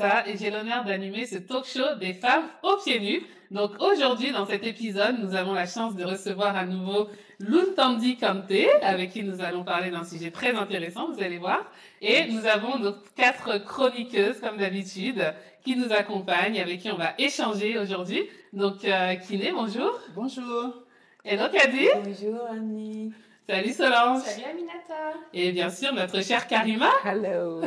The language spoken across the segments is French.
Aminata et j'ai l'honneur d'animer ce talk show des femmes aux pieds nus. Donc aujourd'hui, dans cet épisode, nous avons la chance de recevoir à nouveau Luntandi Kante, avec qui nous allons parler d'un sujet très intéressant, vous allez voir. Et nous avons nos 4 chroniqueuses, comme d'habitude, qui nous accompagnent, avec qui on va échanger aujourd'hui. Donc, Kiné, bonjour. Bonjour. Hello, Kadi. Bonjour, Annie. Salut, Solange. Salut, Aminata. Et bien sûr, notre chère Karima. Hello.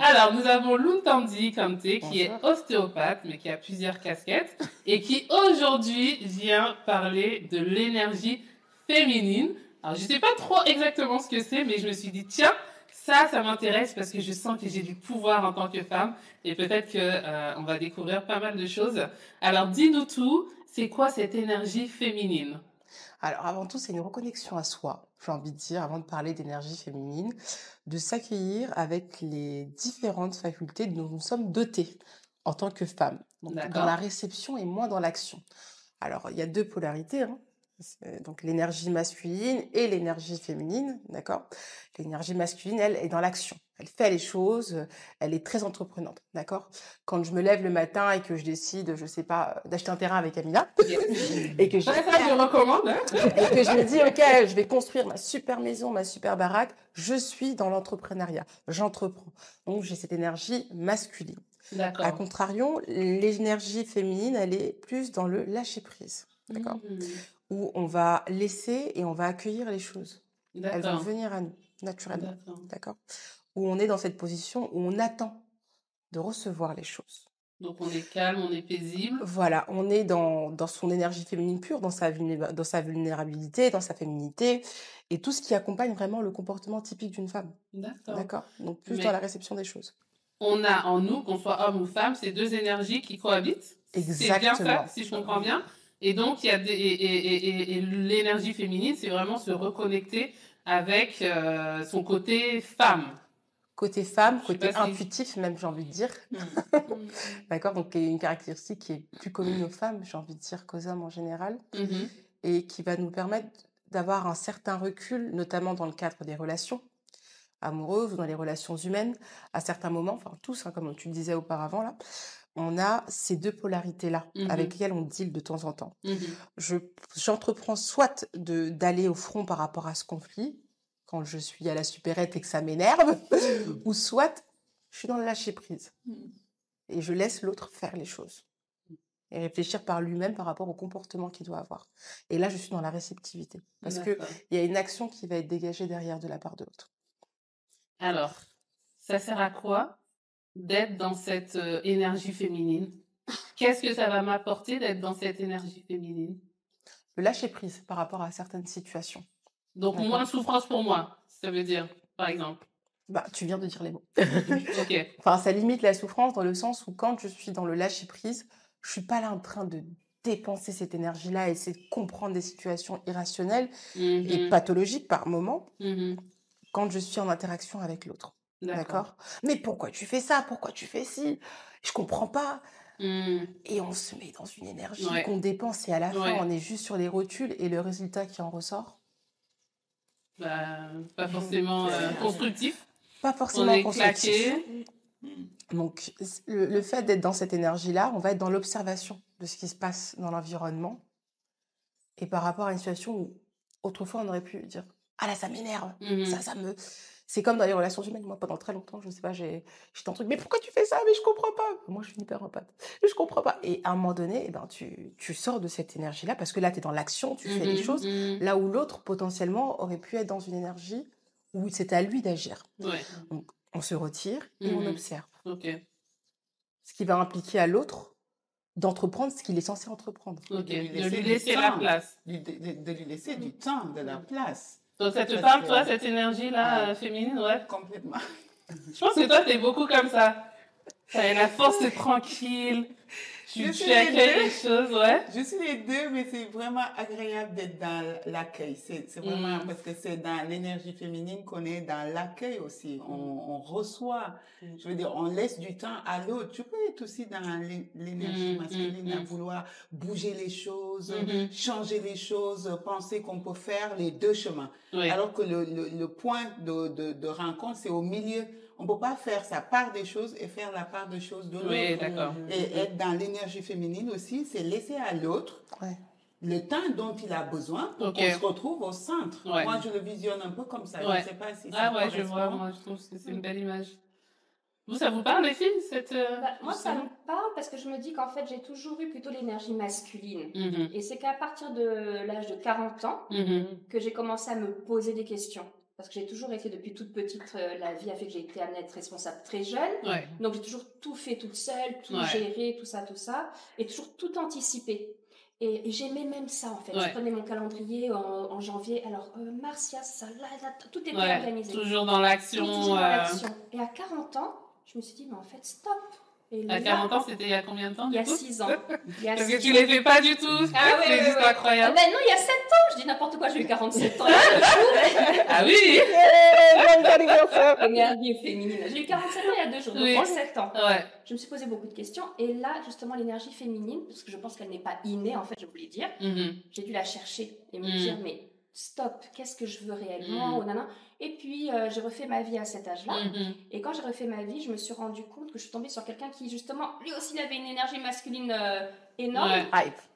Alors, nous avons Luntandi Kante, qui est ostéopathe, mais qui a plusieurs casquettes, et qui aujourd'hui vient parler de l'énergie féminine. Alors, je sais pas trop exactement ce que c'est, mais je me suis dit, tiens, ça m'intéresse parce que je sens que j'ai du pouvoir en tant que femme, et peut-être que on va découvrir pas mal de choses. Alors, dis-nous tout, c'est quoi cette énergie féminine? Alors, avant tout, c'est une reconnexion à soi, j'ai envie de dire, avant de parler d'énergie féminine, de s'accueillir avec les différentes facultés dont nous sommes dotés en tant que femmes. Donc, dans la réception et moins dans l'action. Alors, il y a 2 polarités, hein. Donc l'énergie masculine et l'énergie féminine, d'accord? L'énergie masculine, elle, est dans l'action. Elle fait les choses, elle est très entreprenante, d'accord? Quand je me lève le matin et que je décide, je sais pas, d'acheter un terrain avec Amina, et que je recommande, hein. et que je me dis, ok, je vais construire ma super maison, ma super baraque, je suis dans l'entrepreneuriat, j'entreprends. Donc j'ai cette énergie masculine. D'accord. À contrario, l'énergie féminine, elle est plus dans le lâcher prise, d'accord? Où on va laisser et on va accueillir les choses. Elles vont venir à nous, naturellement. D'accord. Où on est dans cette position où on attend de recevoir les choses. Donc on est calme, on est paisible. Voilà, on est dans son énergie féminine pure, dans sa vulnérabilité, dans sa féminité, et tout ce qui accompagne vraiment le comportement typique d'une femme. D'accord. Donc plus dans la réception des choses. On a en nous, qu'on soit homme ou femme, ces 2 énergies qui cohabitent. Exactement. C'est bien ça, si je comprends bien. Et donc, il y a et l'énergie féminine, c'est vraiment se reconnecter avec son côté femme. Côté femme, côté intuitif même, j'ai envie de dire. D'accord, donc il y a une caractéristique qui est plus commune aux femmes, j'ai envie de dire qu'aux hommes en général, et qui va nous permettre d'avoir un certain recul, notamment dans le cadre des relations amoureuses ou dans les relations humaines, à certains moments, enfin tous, hein, comme tu le disais auparavant là, on a ces 2 polarités-là avec lesquelles on deal de temps en temps. J'entreprends soit d'aller au front par rapport à ce conflit, quand je suis à la supérette et que ça m'énerve, ou soit je suis dans le lâcher-prise. Et je laisse l'autre faire les choses. Et réfléchir par lui-même par rapport au comportement qu'il doit avoir. Et là, je suis dans la réceptivité. Parce qu'il y a une action qui va être dégagée derrière de la part de l'autre. Alors, ça sert à quoi d'être dans cette énergie féminine? Qu'est-ce que ça va m'apporter d'être dans cette énergie féminine? Le lâcher-prise par rapport à certaines situations. Donc, moins de souffrance pour moi, ça veut dire, par exemple. Bah, tu viens de dire les mots. Ok. Enfin, ça limite la souffrance dans le sens où quand je suis dans le lâcher-prise, je suis pas là en train de dépenser cette énergie-là et essayer de comprendre des situations irrationnelles et pathologiques par moment quand je suis en interaction avec l'autre. D'accord. Mais pourquoi tu fais ça? Pourquoi tu fais ci? Je comprends pas. Et on se met dans une énergie qu'on dépense et à la fin, on est juste sur les rotules et le résultat qui en ressort? Bah, pas forcément constructif. Pas forcément constructif. Donc, le fait d'être dans cette énergie-là, on va être dans l'observation de ce qui se passe dans l'environnement. Et par rapport à une situation où, autrefois, on aurait pu dire « Ah là, ça m'énerve, ça me... » C'est comme dans les relations humaines. Moi, pendant très longtemps, je sais pas, j'étais en truc « Mais pourquoi tu fais ça? Mais je comprends pas !» Moi, je suis hyper empathe. Je comprends pas. Et à un moment donné, eh ben, tu sors de cette énergie-là parce que là, tu es dans l'action, tu fais les choses. Là où l'autre, potentiellement, aurait pu être dans une énergie où c'est à lui d'agir. Donc, on se retire et on observe. Ce qui va impliquer à l'autre d'entreprendre ce qu'il est censé entreprendre. De lui laisser la place. De lui laisser du temps, de la place. Donc ça te parle, toi, cette énergie-là féminine, ouais? Complètement. Je pense que toi, t'es beaucoup comme ça. T'as la force d'être tranquille. Tu accueilles les choses, ouais. Je suis les 2, mais c'est vraiment agréable d'être dans l'accueil. C'est vraiment parce que c'est dans l'énergie féminine qu'on est dans l'accueil aussi. On reçoit, je veux dire, on laisse du temps à l'autre. Tu peux être aussi dans l'énergie masculine à vouloir bouger les choses, changer les choses, penser qu'on peut faire les 2 chemins. Alors que le point de rencontre, c'est au milieu. on peut pas faire sa part des choses et faire la part des choses de l'autre. Oui, d'accord. Et être dans l'énergie féminine aussi, c'est laisser à l'autre le temps dont il a besoin pour qu'on se retrouve au centre. Moi, je le visionne un peu comme ça. Je ne sais pas si ça je vois. Moi, je trouve que c'est une belle image. Vous, ça vous parle, les filles, moi, ça me parle parce que je me dis qu'en fait, j'ai toujours eu plutôt l'énergie masculine. Et c'est qu'à partir de l'âge de 40 ans que j'ai commencé à me poser des questions. Parce que j'ai toujours été, depuis toute petite, la vie a fait que j'ai été amenée à être responsable très jeune. Donc, j'ai toujours tout fait toute seule, tout géré, tout ça. Et toujours tout anticipé. Et j'aimais même ça, en fait. Je prenais mon calendrier en janvier. Alors, mars, il y a ça, là, tout était organisé. Toujours dans l'action. Toujours dans l'action. Et à 40 ans, je me suis dit, mais en fait, stop. Et à 40 ans, c'était il y a combien de temps? Il y a 6 ans. Parce que tu ne les fais pas du tout. C'est juste incroyable. Ben non, il y a 7 ans. Je dis n'importe quoi, j'ai eu 47 ans. Ah oui. Énergie féminine. J'ai eu 47 ans il y a 2 jours, donc 7 ans. Je me suis posé beaucoup de questions. Et là, justement, l'énergie féminine, parce que je pense qu'elle n'est pas innée, en fait, je voulais dire, j'ai dû la chercher et me dire, mais stop, qu'est-ce que je veux réellement Et puis, j'ai refait ma vie à cet âge-là. Et quand j'ai refait ma vie, je me suis rendu compte que je suis tombée sur quelqu'un qui, justement, lui aussi, il avait une énergie masculine énorme.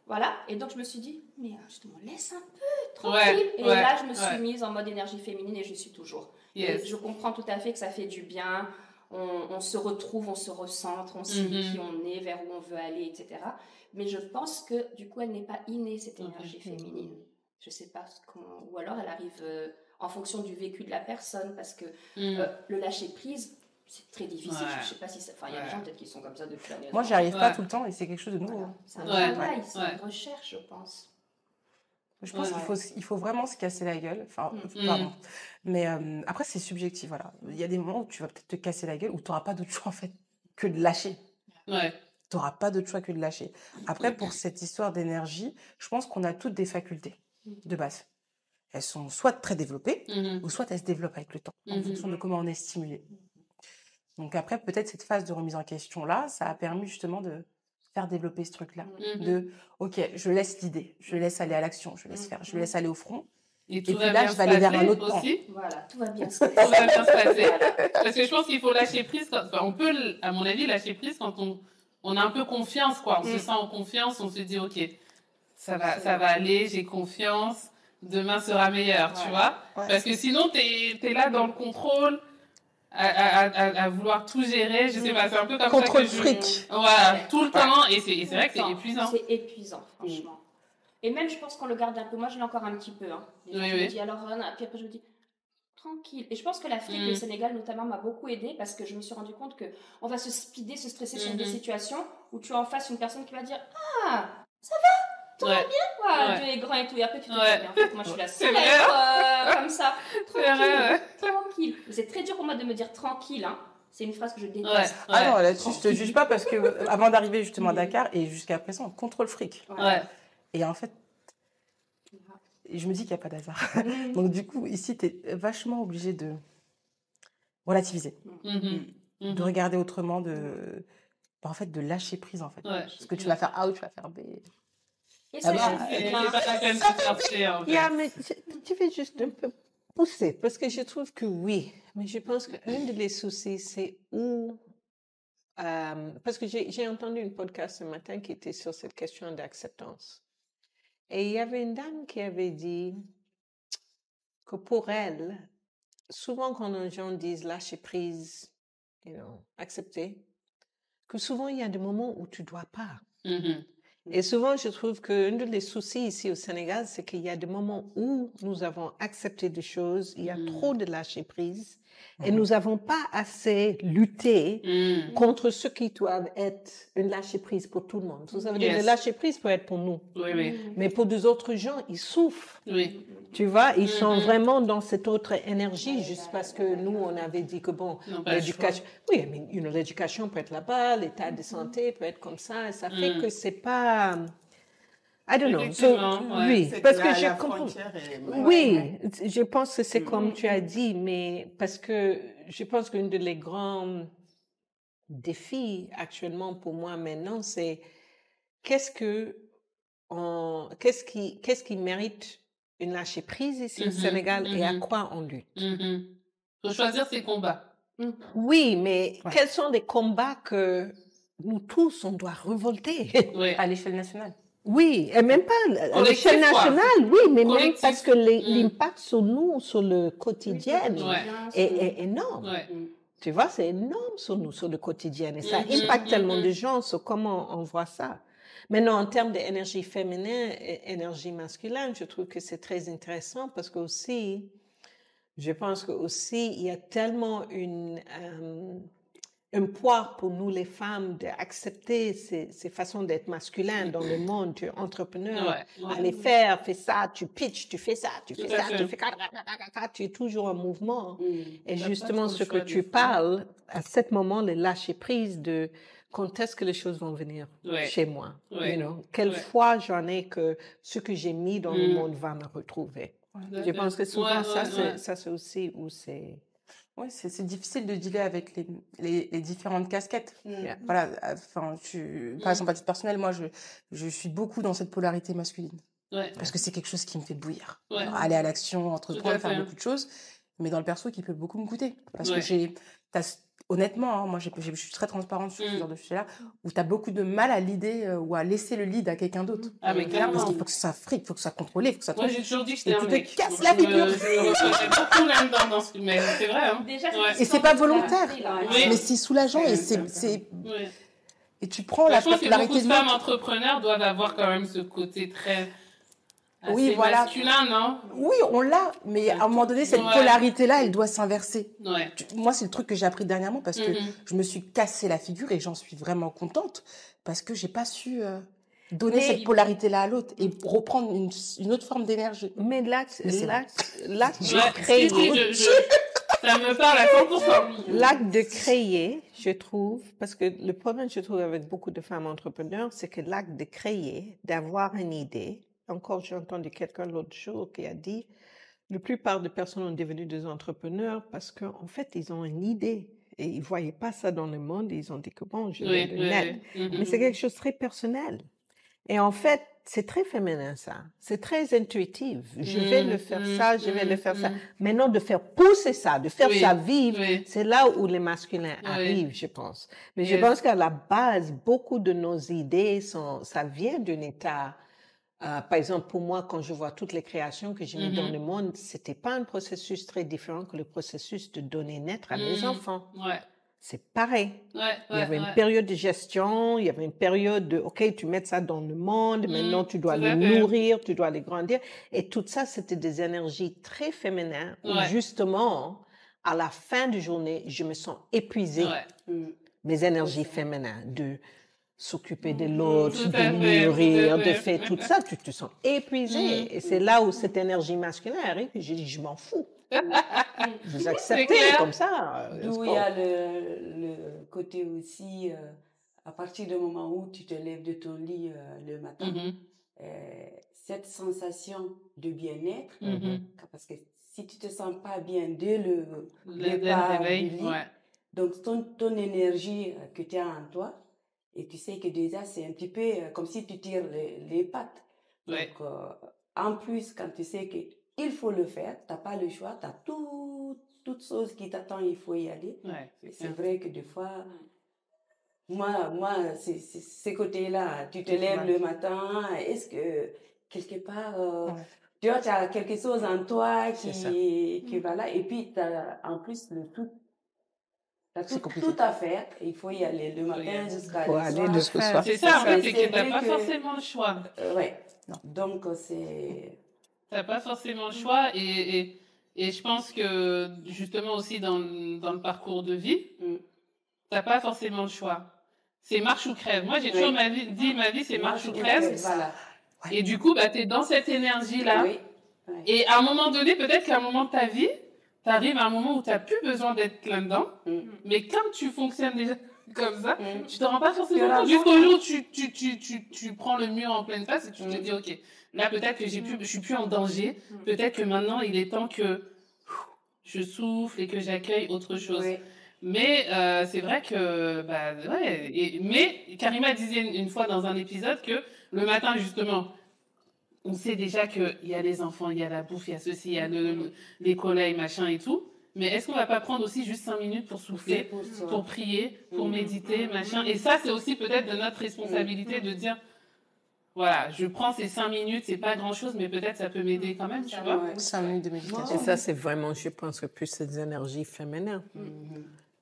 Voilà. Et donc, je me suis dit, mais justement, laisse un peu, tranquille. Et là, je me suis mise en mode énergie féminine et je suis toujours. Et je comprends tout à fait que ça fait du bien. On se retrouve, on se recentre, on sait qui on est, vers où on veut aller, etc. Mais je pense que, du coup, elle n'est pas innée, cette énergie féminine. Je sais pas comment, ou alors elle arrive en fonction du vécu de la personne, parce que le lâcher prise, c'est très difficile. Je sais pas si ça, il y a des gens peut-être qui sont comme ça depuis la naissance. Moi, j'y arrive pas tout le temps et c'est quelque chose de nouveau. C'est un travail, c'est une recherche, je pense. Je pense qu'il faut vraiment se casser la gueule. Enfin, pardon. Mais après, c'est subjectif, voilà. Il y a des moments où tu vas peut-être te casser la gueule, où tu n'auras pas d'autre choix, en fait, que de lâcher. Tu n'auras pas d'autre choix que de lâcher. Après, pour cette histoire d'énergie, je pense qu'on a toutes des facultés de base. Elles sont soit très développées, ou soit elles se développent avec le temps, en fonction de comment on est stimulé. Donc après, peut-être cette phase de remise en question-là, ça a permis justement de faire développer ce truc-là. De, ok, je laisse l'idée, je laisse aller à l'action, je laisse faire, je laisse aller au front. Et puis là, je vais aller vers un autre point. Voilà, tout va bien se passer. Tout va bien se passer. Parce que je pense qu'il faut lâcher prise. On peut, à mon avis, lâcher prise quand on a un peu confiance, quoi. On se sent en confiance, on se dit, ok, ça va aller, j'ai confiance, demain sera meilleur, tu vois. Parce que sinon, t'es là dans le contrôle, à vouloir tout gérer, je sais pas, c'est un peu comme contrôle ça que fric. Voilà, tout le temps, et c'est vrai que c'est épuisant. C'est épuisant, franchement. Et même, je pense qu'on le garde un peu. Moi, je l'ai encore un petit peu. Je me dis, alors, puis après, je me dis, tranquille. Et je pense que l'Afrique, le Sénégal notamment, m'a beaucoup aidée parce que je me suis rendu compte qu'on va se speeder, se stresser sur des situations où tu as en face une personne qui va dire, ah, ça va, tout va bien, Dieu est grand et tout. Et après, tu te dis, mais en fait, moi, je suis la seule à être comme ça. Tranquille. C'est très dur pour moi de me dire tranquille, C'est une phrase que je déteste. Ah non, là-dessus, je te juge pas parce que avant d'arriver justement à Dakar et jusqu'à présent, contrôle fric. Et en fait, je me dis qu'il n'y a pas d'hasard. Donc du coup, ici, tu es vachement obligé de relativiser, de regarder autrement, en fait, de lâcher prise en fait. Parce que tu vas faire A ou tu vas faire B. Et ça, c'est pas la peine de chercher, en fait. Mais tu veux juste un peu pousser parce que je trouve que oui, mais je pense qu'un des soucis, c'est où... parce que j'ai entendu un podcast ce matin qui était sur cette question d'acceptance. Et il y avait une dame qui avait dit que pour elle, souvent quand les gens disent lâcher prise, accepter, que souvent il y a des moments où tu ne dois pas. Et souvent, je trouve qu'un des soucis ici au Sénégal, c'est qu'il y a des moments où nous avons accepté des choses, il y a trop de lâcher prise, et nous n'avons pas assez lutté contre ce qui doivent être une lâcher prise pour tout le monde. Vous savez, le lâcher prise peut être pour nous. Mais pour des autres gens, ils souffrent. Tu vois, ils sont vraiment dans cette autre énergie, juste parce que nous, on avait dit que l'éducation... Oui, mais l'éducation peut être là-bas, l'état de santé peut être comme ça, et ça fait que c'est pas... I don't know. Oui, parce que je comprends. Oui, je pense que c'est comme tu as dit, mais parce que je pense qu'un des grands défis actuellement pour moi maintenant, c'est qu'est-ce qui mérite une lâcher prise ici au Sénégal et à quoi on lutte. Faut choisir ses combats. Oui, mais quels sont les combats que nous tous, on doit révolter à l'échelle nationale? Oui, et même pas à l'échelle nationale, oui, mais même parce que l'impact sur nous, sur le quotidien, est énorme. Tu vois, c'est énorme sur nous, sur le quotidien, et ça impacte tellement de gens sur comment on voit ça. Maintenant, en termes d'énergie féminine et énergie masculine, je trouve que c'est très intéressant parce que aussi, je pense que aussi il y a tellement un poids pour nous les femmes d'accepter ces façons d'être masculines dans le monde. Tu es entrepreneur, allez faire, fais ça, tu pitches, tu fais ça, tu fais ça, tu fais ça, tu es toujours en mouvement. Et justement, ce que tu parles, à ce moment, le lâcher prise de quand est-ce que les choses vont venir chez moi. You know? Quelle fois j'en ai que ce que j'ai mis dans le monde va me retrouver. Je pense que souvent, ça c'est aussi où c'est... Oui, c'est difficile de dealer avec les différentes casquettes. Voilà, enfin, par exemple, à titre personnel, moi, je suis beaucoup dans cette polarité masculine. Parce que c'est quelque chose qui me fait bouillir. Aller à l'action, entreprendre, faire beaucoup de choses, mais dans le perso qui peut beaucoup me coûter. Parce que honnêtement, hein, moi, je suis très transparente sur ce genre de sujet-là, où tu as beaucoup de mal à l'idée ou à laisser le lead à quelqu'un d'autre. Ah, mais clairement. Parce qu'il faut que ça fric, il faut que ça contrôle, il faut que ça... Moi, j'ai toujours dit que j'étais un mec. Tu te casses la figure. Je me reconnais beaucoup là-dedans, mais c'est vrai. Hein. Déjà, et c'est pas volontaire, mais c'est soulageant et c'est... Et tu prends la popularité de Je pense que beaucoup de femmes entrepreneurs doivent avoir quand même ce côté très... Oui, voilà. Masculin, non? Oui, on l'a, mais à un moment donné, cette polarité-là, elle doit s'inverser. Moi, c'est le truc que j'ai appris dernièrement parce que je me suis cassé la figure et j'en suis vraiment contente parce que j'ai pas su donner cette polarité-là à l'autre et reprendre une autre forme d'énergie. Mais l'acte de créer... Ça me parle à 100%. L'acte de créer, je trouve, parce que le problème, je trouve, avec beaucoup de femmes entrepreneurs, c'est que l'acte de créer, d'avoir une idée. Encore, j'ai entendu quelqu'un l'autre jour qui a dit la plupart des personnes ont devenu des entrepreneurs parce qu'en fait, ils ont une idée et ils ne voyaient pas ça dans le monde. Et ils ont dit que bon, je vais le mettre. Mais c'est quelque chose de très personnel. Et en fait, c'est très féminin, ça. C'est très intuitif. Je vais le faire ça, je vais le faire ça. Maintenant, de faire pousser ça, de faire ça vivre, c'est là où les masculins arrivent, je pense. Mais je pense qu'à la base, beaucoup de nos idées, ça vient d'un état... par exemple, pour moi, quand je vois toutes les créations que j'ai mises dans le monde, c'était pas un processus très différent que le processus de donner naître à mes enfants. C'est pareil. Il y avait une période de gestion, il y avait une période de, OK, tu mets ça dans le monde, maintenant tu dois le nourrir, tu dois le grandir. Et tout ça, c'était des énergies très féminines où justement, à la fin de journée, je me sens épuisée. Mes énergies féminines de s'occuper de l'autre, de nourrir, de faire tout ça, tu te sens épuisé. Et c'est là où cette énergie masculine arrive, et je dis, je m'en fous. Vous acceptez comme ça. D'où il y a le côté aussi, à partir du moment où tu te lèves de ton lit le matin, cette sensation de bien-être, parce que si tu te sens pas bien dès le départ du lit, donc ton énergie que tu as en toi, et tu sais que déjà, c'est un petit peu comme si tu tires les pattes. Donc, en plus, quand tu sais qu'il faut le faire, tu n'as pas le choix, tu as toute chose qui t'attend, il faut y aller. C'est vrai que des fois, moi c'est ces côtés-là. Tu te lèves le matin, est-ce que quelque part, tu vois, tu as quelque chose en toi qui va là, et puis tu as en plus le tout. T'as tout à faire, il faut y aller le matin jusqu'à le soir. C'est ça, en fait, c'est que t'as pas forcément le choix. Donc, c'est... T'as pas forcément le choix et je pense que, justement aussi dans le parcours de vie, t'as pas forcément le choix. C'est marche ou crève. Moi, j'ai toujours dit, ma vie, c'est marche ou crève. Voilà. Et du coup, t'es dans cette énergie-là. Et à un moment donné, peut-être qu'à un moment de ta vie, t'arrives à un moment où t'as plus besoin d'être là-dedans, mais comme tu fonctionnes déjà comme ça, tu te rends pas forcément compte jusqu'au jour où tu prends le mur en pleine face et tu te dis, OK, là peut-être que je suis plus en danger, peut-être que maintenant il est temps que je souffle et que j'accueille autre chose. Mais c'est vrai que, mais Karima disait une fois dans un épisode que le matin justement, on sait déjà qu'il y a les enfants, il y a la bouffe, il y a ceci, il y a les collègues, machin et tout. mais est-ce qu'on va pas prendre aussi juste 5 minutes pour souffler, pour prier, pour méditer, machin. Et ça, c'est aussi peut-être de notre responsabilité de dire, voilà, je prends ces 5 minutes, c'est pas grand-chose, mais peut-être ça peut m'aider quand même, tu vois. 5 minutes de méditation. Et ça, c'est vraiment, je pense que plus ces énergies féminines.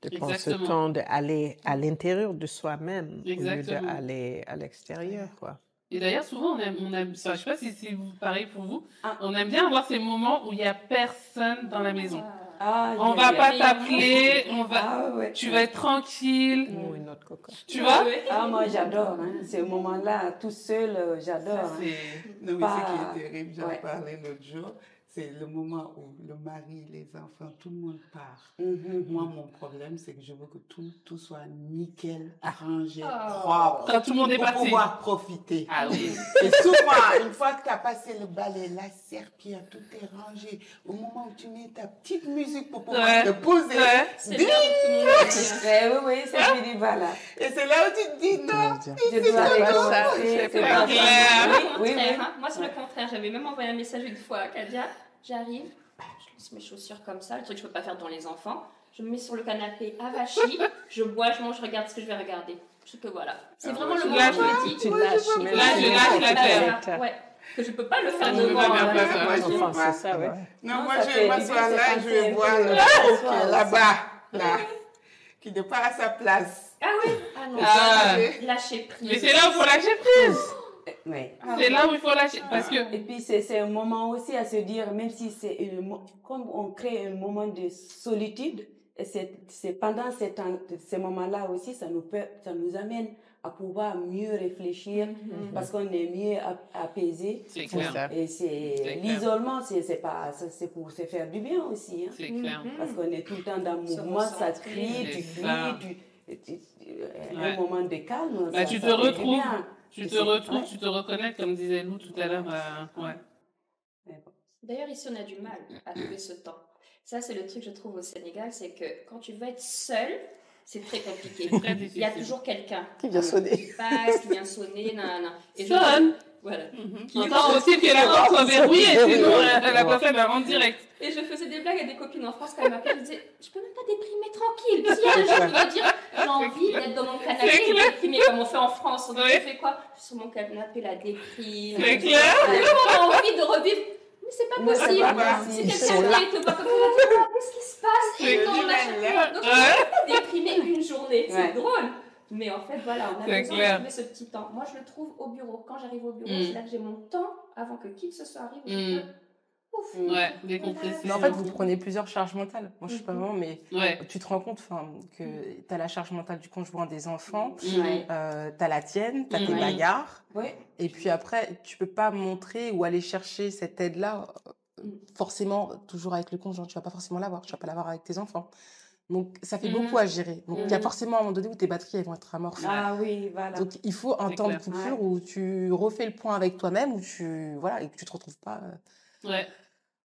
De prendre ce temps d'aller à l'intérieur de soi-même au lieu d'aller à l'extérieur, quoi. Et d'ailleurs, souvent, on aime ça. Je sais pas si c'est pareil pour vous. On aime bien avoir ces moments où il y a personne dans la maison. On va pas t'appeler, tu vas être tranquille. Tu vois? Moi, j'adore. Ce moment-là, tout seul, j'adore. Non, mais ce qui est terrible, j'en parlais l'autre jour, c'est le moment où le mari, les enfants, tout le monde part. Moi, mon problème, c'est que je veux que tout soit nickel, arrangé, propre. Quand tout le monde est parti. Pour pouvoir profiter. Ah oui. Et souvent, une fois que tu as passé le balai, la serpillère, tout est rangé, au moment où tu mets ta petite musique pour pouvoir te poser, c'est là où tout le monde est. Oui, c'est fini, voilà. Et c'est là où tu te dis, non, je dois faire ça. C'est pas clair. Oui. Moi, c'est le contraire. J'avais même envoyé un message une fois à Kadia. J'arrive, je laisse mes chaussures comme ça, le truc que je peux pas faire dans les enfants. Je me mets sur le canapé avachi, je bois, je mange, je regarde ce que je vais regarder. Je sais que voilà. C'est vraiment le moment où je me dis. Tu lâches. Là, je lâche la terre. Ouais. Que je peux pas le faire Je peux devant. pas bien faire ça. Enfin, c'est ça, ouais. Non, moi, je vais m'asseoir là, je vais voir le pauvre qui est là-bas, là, qui n'est pas à sa place. Ah oui? Ah non, lâcher prise. Mais c'est là où il faut lâcher prise. Ouais. C'est là où il faut lâcher. Parce que... Et puis, c'est un moment aussi à se dire, même si c'est comme on crée un moment de solitude, et c'est pendant ces moments-là aussi, ça nous amène à pouvoir mieux réfléchir, parce qu'on est mieux apaisé. C'est clair. Et l'isolement, c'est pour se faire du bien aussi. Hein. C'est clair. Parce qu'on est tout le temps dans le mouvement, ça crie, tu cries, un moment de calme. Bah, tu te retrouves. Tu te reconnais, comme disait Lou tout à l'heure. D'ailleurs, ici, on a du mal à trouver ce temps. Ça, c'est le truc, je trouve, au Sénégal, c'est que quand tu veux être seul, c'est très compliqué. Il y a toujours quelqu'un qui vient sonner. Qui vient sonner, nanana. Et sonne. Voilà. Attends aussi que la porte soit verrouillée, sinon la personne va rentrer direct. Et je faisais des blagues à des copines en France quand elles m'appelaient, je disais, je peux même pas déprimer tranquille. S'il y a un jour qui va dire, j'ai envie d'être dans mon canapé et déprimer comme on fait en France. Donc tu fais quoi? Je suis sur mon canapé, la déprime. C'est clair. J'ai envie de revivre. Mais c'est pas possible. Si quelqu'un vient et te voit comme ça, qu'est-ce qui se passe? Donc je peux pas déprimer une journée. C'est drôle. Mais en fait, voilà, on a besoin de trouver ce petit temps. Moi, je le trouve au bureau. Quand j'arrive au bureau, c'est là que j'ai mon temps avant que qui que ce soit arrive. Je peux décompresser. Mais en fait, vous prenez plusieurs charges mentales. Moi, je suis pas vraiment, mais tu te rends compte que tu as la charge mentale du conjoint des enfants, tu as la tienne, tu as tes bagarres. Et puis après, tu peux pas montrer ou aller chercher cette aide-là forcément toujours avec le conjoint. Tu vas pas forcément l'avoir. Tu vas pas l'avoir avec tes enfants. Donc, ça fait beaucoup à gérer. Donc, il y a forcément un moment donné où tes batteries elles vont être amorties. Ah oui, voilà. Donc, il faut un temps de coupure où tu refais le point avec toi-même, où et que tu te retrouves pas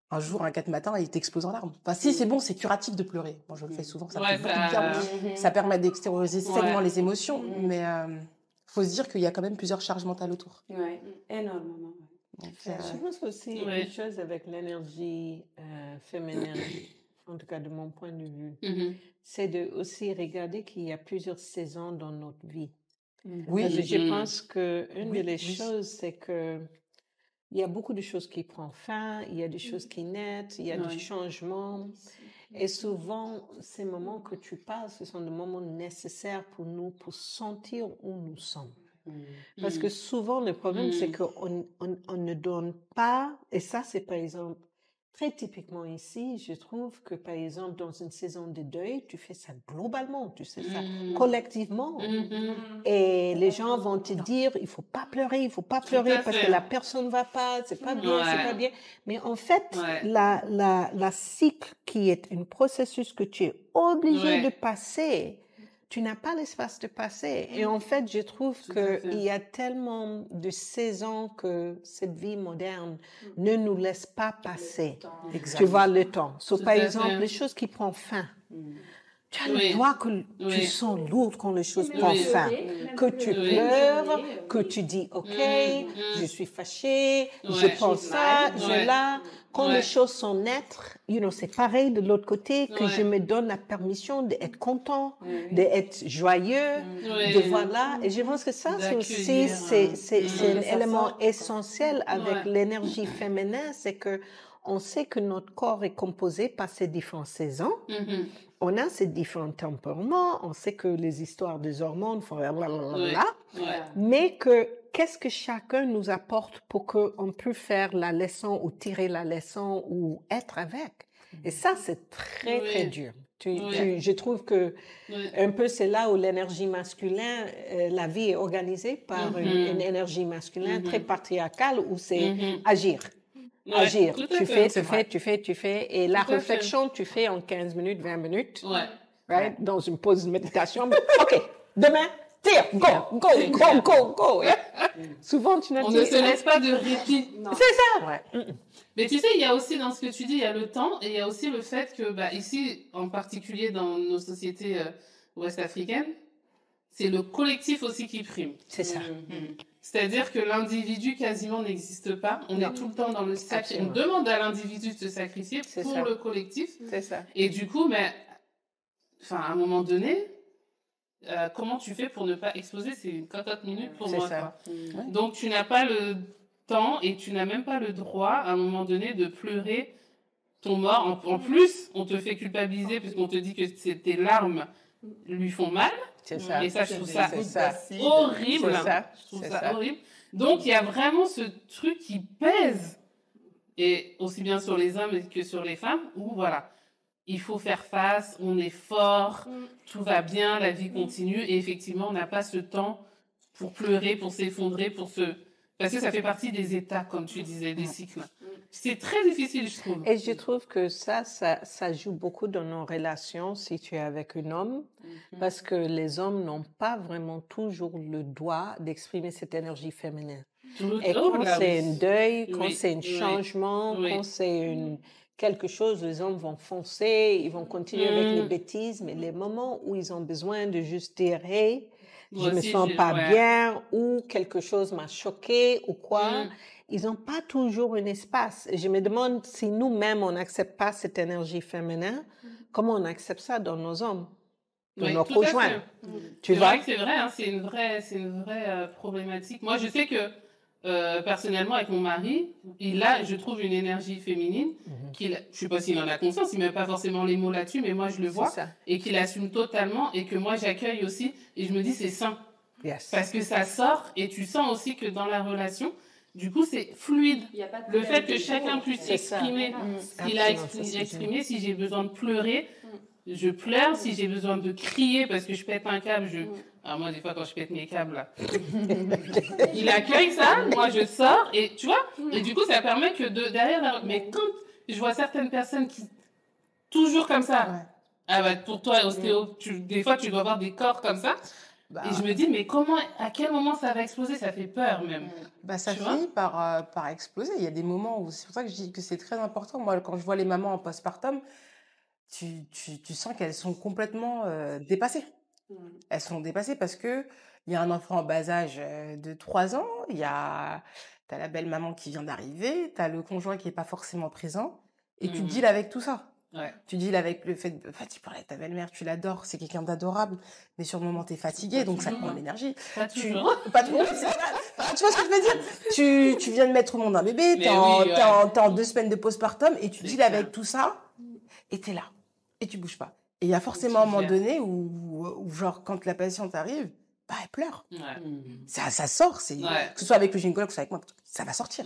un jour, un 4 matin, et il t'explose en larmes. Enfin, si, c'est bon, c'est curatif de pleurer. Moi, je le fais souvent, ça fait beaucoup de bien. Ça permet d'extérioriser sainement les émotions, mais faut se dire qu'il y a quand même plusieurs charges mentales autour. Oui, énormément. Donc, je pense aussi une chose avec l'énergie féminine, en tout cas de mon point de vue, c'est de aussi regarder qu'il y a plusieurs saisons dans notre vie. Oui. Parce que je pense qu'une des choses, c'est que il y a beaucoup de choses qui prennent fin, il y a des choses qui naissent, il y a des changements. Et souvent, ces moments que tu parles, ce sont des moments nécessaires pour nous, pour sentir où nous sommes. Parce que souvent, le problème, c'est qu'on ne donne pas, et ça, c'est par exemple, très typiquement ici, je trouve que par exemple, dans une saison de deuil, tu fais ça globalement, tu sais ça collectivement. Et les gens vont te dire, il faut pas pleurer parce que la personne va pas, c'est pas bien, c'est pas bien. Mais en fait, la cycle qui est un processus que tu es obligé de passer, tu n'as pas l'espace de passer. Et en fait, je trouve qu'il y a tellement de saisons que cette vie moderne ne nous laisse pas passer. Tu vois le temps. Par exemple, les choses qui prennent fin. Tu as le droit que tu sens lourd quand les choses prennent fin. Que tu pleures, que tu dis, OK, je suis fâchée, je pense ça, je là. Quand les choses sont nettes, c'est pareil de l'autre côté, que je me donne la permission d'être content, d'être joyeux, de voilà. Et je pense que ça, c'est aussi, c'est un élément essentiel avec l'énergie féminine, c'est que on sait que notre corps est composé par ces différentes saisons. On a ces différents tempéraments. On sait que les histoires des hormones font mais que qu'est-ce que chacun nous apporte pour qu'on puisse faire la leçon ou tirer la leçon ou être avec. Et ça, c'est très, très dur. Je trouve que un peu c'est là où l'énergie masculine, la vie est organisée par une énergie masculine très patriarcale où c'est agir. Agir. Tu fais. Et la réflexion, tu fais en 15 minutes, 20 minutes. Right? Dans une pause de méditation. OK, demain, tire, go. Souvent, on ne se laisse pas de répit. C'est ça. Mais tu sais, il y a aussi dans ce que tu dis, il y a le temps et il y a aussi le fait que, ici, en particulier dans nos sociétés ouest-africaines, c'est le collectif aussi qui prime. C'est ça. C'est-à-dire que l'individu quasiment n'existe pas. On est tout le temps dans le sacrifice. On demande à l'individu de se sacrifier pour le collectif. C'est ça. Et du coup, à un moment donné, comment tu fais pour ne pas exploser? C'est une cocotte minute pour moi. Ça. Donc, tu n'as pas le temps et tu n'as même pas le droit, à un moment donné, de pleurer ton mort. En plus, on te fait culpabiliser puisqu'on te dit que tes larmes lui font mal. C'est ça. Et ça, je trouve ça horrible. Je trouve ça horrible. Donc, il y a vraiment ce truc qui pèse, et aussi bien sur les hommes que sur les femmes, où voilà, il faut faire face, on est fort, tout va bien, la vie continue, et effectivement, on n'a pas ce temps pour pleurer, pour s'effondrer, parce que ça fait partie des états, comme tu disais, des cycles. C'est très difficile, je trouve. Et je trouve que ça joue beaucoup dans nos relations si tu es avec un homme, parce que les hommes n'ont pas vraiment toujours le droit d'exprimer cette énergie féminine. Et quand c'est un deuil, quand c'est un changement, quand c'est quelque chose, les hommes vont foncer, ils vont continuer avec les bêtises, mais les moments où ils ont besoin de juste dire « Hey, je me sens pas bien » ou quelque chose m'a choqué ou quoi, ils n'ont pas toujours un espace. Et je me demande si nous-mêmes, on n'accepte pas cette énergie féminine, comment on accepte ça dans nos hommes, dans nos conjoints. Tu vois? C'est vrai que c'est vrai, hein, c'est une vraie problématique. Moi, je sais que personnellement, avec mon mari, il a, je trouve, une énergie féminine je sais pas s'il en a conscience, il met pas forcément les mots là-dessus, mais moi, je le vois, et qu'il assume totalement, et que moi, j'accueille aussi, et je me dis, c'est sain. Parce que ça sort, et tu sens aussi que dans la relation, du coup, c'est fluide. Le fait que chacun puisse exprimer ce qu'il a exprimé, si j'ai besoin de pleurer, je pleure. Si j'ai besoin de crier parce que je pète un câble, Alors moi, des fois, quand je pète mes câbles, là, il accueille ça, moi, je sors, et tu vois, et du coup, ça permet que derrière, mais quand je vois certaines personnes qui, toujours comme ça, pour toi, ostéo, des fois, tu dois avoir des corps comme ça, et je me dis, mais à quel moment ça va exploser? Ça fait peur, même. Ça finit par exploser. Il y a des moments où, c'est pour ça que je dis que c'est très important. Moi, quand je vois les mamans en postpartum, tu sens qu'elles sont complètement dépassées. Elles sont dépassées parce que il y a un enfant en bas âge de 3 ans, t'as la belle maman qui vient d'arriver, t'as le conjoint qui est pas forcément présent, et tu deals avec tout ça. Tu deals avec le fait tu parlais de ta belle-mère, tu l'adores, c'est quelqu'un d'adorable, mais sur le moment t'es fatigué, donc ça prend de l'énergie. Pas toujours, tu vois ce que je veux dire? Tu viens de mettre au monde un bébé, t'es en 2 semaines de postpartum, et tu deals avec tout ça, et t'es là, et tu bouges pas. Et il y a forcément un moment donné où genre, quand la patiente arrive, elle pleure. Ça sort. Que ce soit avec le gynécologue, que ce soit avec moi, ça va sortir.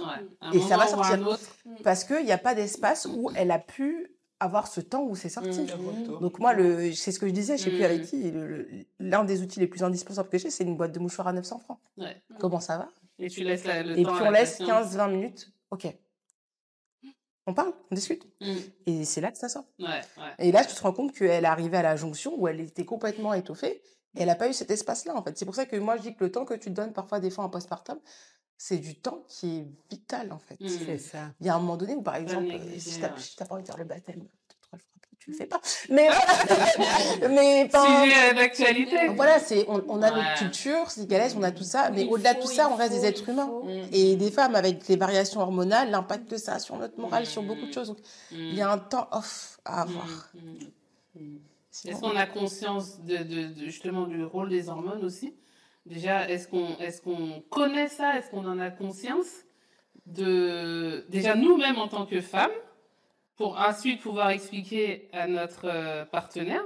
Et ça va sortir. Parce qu'il n'y a pas d'espace où elle a pu avoir ce temps où c'est sorti. Donc moi, c'est ce que je disais, je sais plus avec qui, l'un des outils les plus indispensables que j'ai, c'est une boîte de mouchoirs à 900 francs. Comment ça va? Et tu laisses le temps. Et puis on laisse 15-20 minutes. OK. On parle, on discute. Et c'est là que ça sort. Et là, tu te rends compte qu'elle est arrivée à la jonction où elle était complètement étoffée et elle n'a pas eu cet espace-là, en fait. C'est pour ça que moi, je dis que le temps que tu te donnes parfois des fois en postpartum, c'est du temps qui est vital, en fait. C'est ça. Il y a un moment donné où, par exemple, si tu n'as pas envie de faire le baptême, tu le fais pas. Mais voilà. Mais sujet d'actualité. Voilà, on a notre culture sénégalaise, on a tout ça, mais au-delà de tout ça, on reste des êtres humains. Et des femmes avec les variations hormonales, l'impact de ça sur notre morale, sur beaucoup de choses. Donc, il y a un temps off à avoir. Est-ce qu'on a conscience de justement du rôle des hormones aussi? Déjà, est-ce qu'on connaît ça? Est-ce qu'on en a conscience déjà nous-mêmes en tant que femmes, pour ensuite pouvoir expliquer à notre partenaire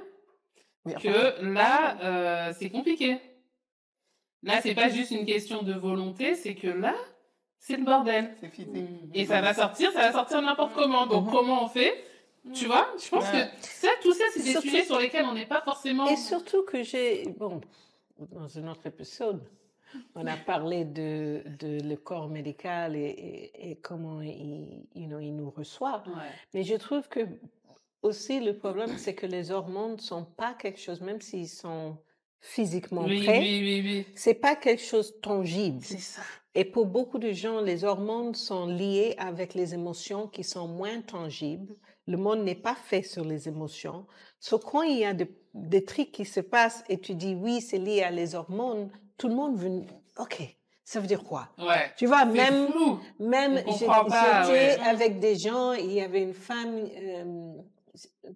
que là, c'est compliqué. Là, c'est pas juste une question de volonté, c'est que là, c'est le bordel. C'est physique. Et ça va sortir n'importe comment. Donc, comment on fait? Tu vois, je pense que tout ça, c'est des sujets sur lesquels on n'est pas forcément... Et surtout que dans une autre épisode, on a parlé de le corps médical et comment il nous reçoit. Ouais. Mais je trouve que aussi le problème, c'est que les hormones sont pas quelque chose, même s'ils sont physiquement prêts, c'est pas quelque chose de tangible. C'est ça. Et pour beaucoup de gens, les hormones sont liées avec les émotions qui sont moins tangibles. Le monde n'est pas fait sur les émotions. Quand il y a des trucs qui se passent et tu dis oui, c'est lié à les hormones, tout le monde veut... OK, ça veut dire quoi? Ouais. Tu vois, même j'étais avec des gens, il y avait une femme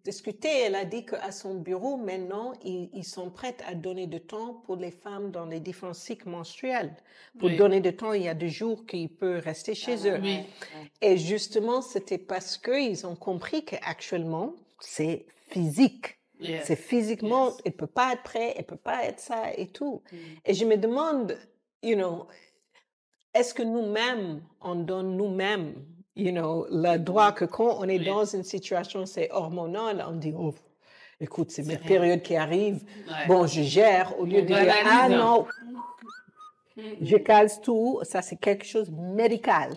discuter, elle a dit qu'à son bureau, maintenant, ils sont prêts à donner du temps pour les femmes dans les différents cycles menstruels. Pour donner du temps, il y a des jours qu'ils peuvent rester chez eux. Oui. Et justement, c'était parce qu'ils ont compris qu'actuellement, c'est physique. Yes. C'est physiquement, elle peut pas être prêt, elle peut pas être ça et tout. Et je me demande, est-ce que nous-mêmes, on donne nous-mêmes, le droit que quand on est dans une situation, c'est hormonal, on dit, oh, écoute, c'est mes périodes qui arrivent, bon, je gère, au lieu de dire, ah non, je case tout, ça c'est quelque chose de médical,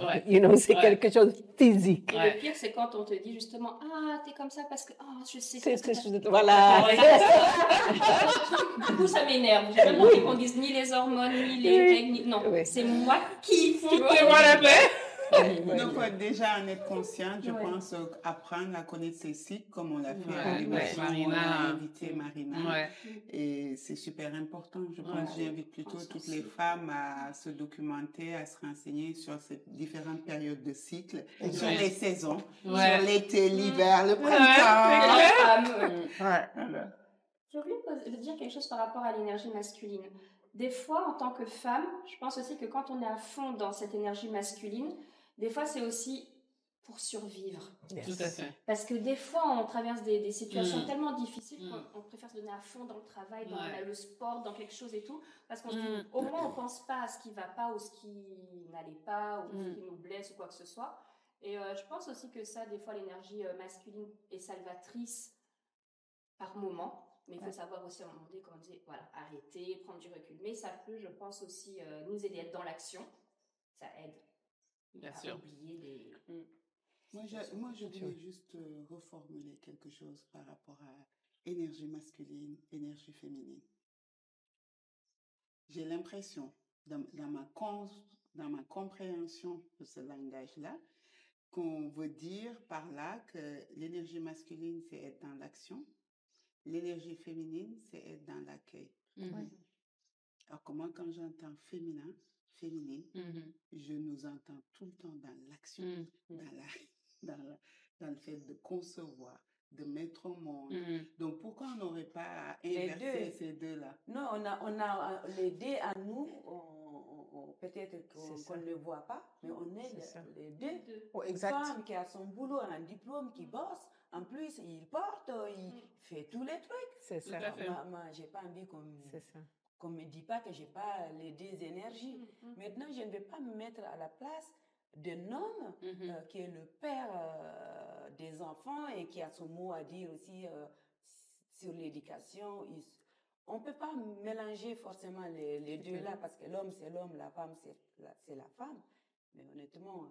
c'est quelque chose de physique. Et le pire, c'est quand on te dit justement, ah, t'es comme ça parce que, je sais. Voilà. Du coup, ça m'énerve. J'ai vraiment envie qu'on dise ni les hormones, ni les règles, non. C'est moi qui foutez-moi la paix. Donc, déjà, en être consciente, je pense apprendre à connaître ses cycles, comme on l'a fait à l'émission, on a invité Marina. Et c'est super important. Je pense que j'invite plutôt toutes les femmes à se documenter, à se renseigner sur ces différentes périodes de cycle, sur les saisons, sur l'été, l'hiver, le printemps. J'ai oublié de dire quelque chose par rapport à l'énergie masculine. Des fois, en tant que femme, je pense aussi que quand on est à fond dans cette énergie masculine, des fois, c'est aussi pour survivre. Yes. Tout à fait. Parce que des fois, on traverse des situations tellement difficiles qu'on préfère se donner à fond dans le travail, dans le sport, dans quelque chose et tout. Parce qu'on se dit, au moins, on ne pense pas à ce qui ne va pas ou ce qui n'allait pas ou ce qui nous blesse ou quoi que ce soit. Et je pense aussi que ça, des fois, l'énergie masculine est salvatrice par moment. Mais il faut savoir aussi à un moment donné, comme on disait, voilà, arrêter, prendre du recul. Mais ça peut, je pense aussi, nous aider à être dans l'action. Ça aide. Bien sûr. Oublier les... Moi, je voulais juste reformuler quelque chose par rapport à énergie masculine, énergie féminine. J'ai l'impression, dans ma compréhension de ce langage-là, qu'on veut dire par là que l'énergie masculine, c'est être dans l'action. L'énergie féminine, c'est être dans l'accueil. Alors que moi, quand j'entends féminin, féminine, je nous entends tout le temps dans l'action, dans le fait de concevoir, de mettre au monde. Donc, pourquoi on n'aurait pas inversé ces deux-là? Non, on a les deux à nous, peut-être qu'on ne le voit pas, mais on est les deux. Une femme qui a son boulot, un diplôme, qui bosse, en plus, il porte, il fait tous les trucs. C'est ça. Moi, j'ai pas envie qu'on me dise pas que j'ai pas les deux énergies. Maintenant, je ne vais pas me mettre à la place d'un homme qui est le père des enfants et qui a son mot à dire aussi sur l'éducation. On ne peut pas mélanger forcément les deux là, parce que l'homme c'est l'homme, la femme c'est la femme. Mais honnêtement,